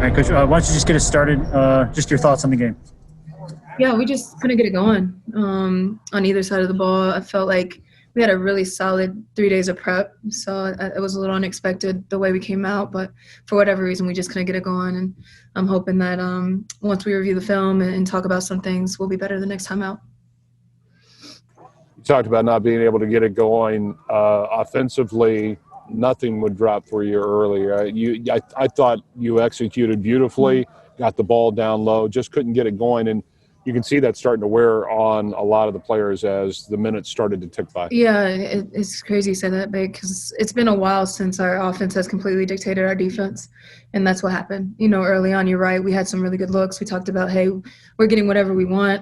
right, Coach. Why don't you just get us started? Just your thoughts on the game. Yeah, we just couldn't get it going on either side of the ball. I felt like we had a really solid 3 days of prep, so it was a little unexpected the way we came out. But for whatever reason, we just couldn't get it going. And I'm hoping that once we review the film and talk about some things, we'll be better the next time out. You talked about not being able to get it going offensively. Nothing would drop for you earlier. I thought you executed beautifully, got the ball down low, just couldn't get it going. And you can see that starting to wear on a lot of the players as the minutes started to tick by. Yeah, it's crazy you say that, Big, because it's been a while since our offense has completely dictated our defense, and that's what happened. Early on, you're right, we had some really good looks. We talked about, hey, we're getting whatever we want.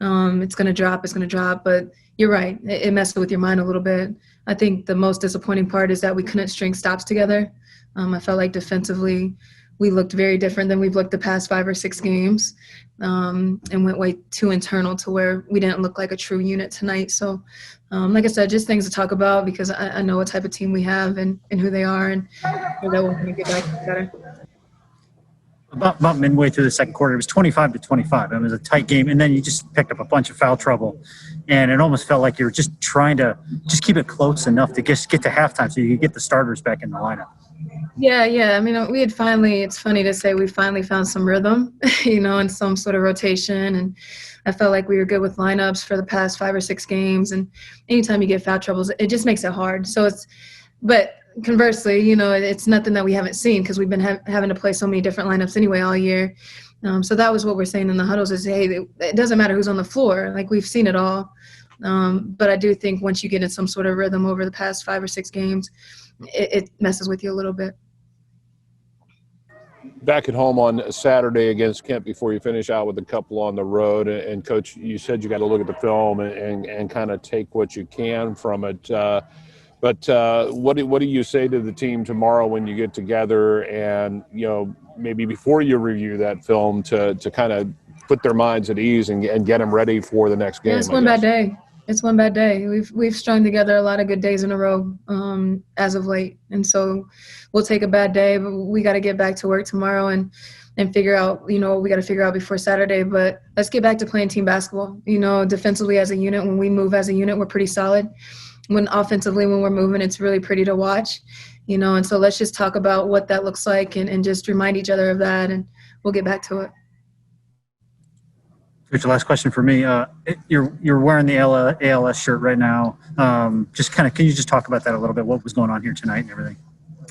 It's going to drop, but you're right. It messed with your mind a little bit. I think the most disappointing part is that we couldn't string stops together. I felt like defensively we looked very different than we've looked the past 5 or 6 games, and went way too internal to where we didn't look like a true unit tonight. So, like I said, just things to talk about because I know what type of team we have and who they are, and that we're going to get back better. About midway through the second quarter, it was 25-25. It was a tight game, and then you just picked up a bunch of foul trouble, and it almost felt like you were just trying to just keep it close enough to just get to halftime so you could get the starters back in the lineup. Yeah. I mean, we had finally – it's funny to say we finally found some rhythm, and some sort of rotation, and I felt like we were good with lineups for the past 5 or 6 games, and anytime you get foul troubles, it just makes it hard. So but conversely, it's nothing that we haven't seen because we've been having to play so many different lineups anyway all year. So that was what we're saying in the huddles is, hey, it doesn't matter who's on the floor. Like, we've seen it all. But I do think once you get in some sort of rhythm over the past 5 or 6 games, it messes with you a little bit. Back at home on Saturday against Kent before you finish out with a couple on the road. And Coach, you said you got to look at the film and kind of take what you can from it. But what do you say to the team tomorrow when you get together and, maybe before you review that film to kind of put their minds at ease and get them ready for the next game? Yeah, it's one bad day. It's one bad day. We've strung together a lot of good days in a row as of late. And so we'll take a bad day, but we got to get back to work tomorrow and figure out, what we got to figure out before Saturday. But let's get back to playing team basketball. Defensively as a unit, when we move as a unit, we're pretty solid. When offensively, when we're moving, it's really pretty to watch, and so let's just talk about what that looks like and just remind each other of that, and we'll get back to it. Here's the last question for me. You're wearing the ALS shirt right now. Can you just talk about that a little bit? What was going on here tonight and everything?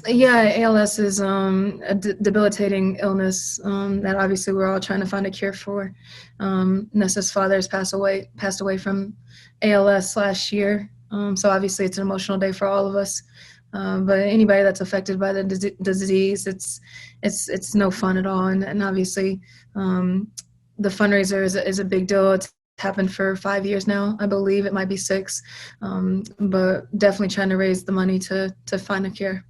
Yeah, ALS is a debilitating illness that obviously we're all trying to find a cure for. Nessa's father has passed away from ALS last year. So obviously it's an emotional day for all of us. But anybody that's affected by the disease, it's no fun at all. And obviously the fundraiser is a big deal. It's happened for 5 years now. I believe it might be 6. But definitely trying to raise the money to find a cure.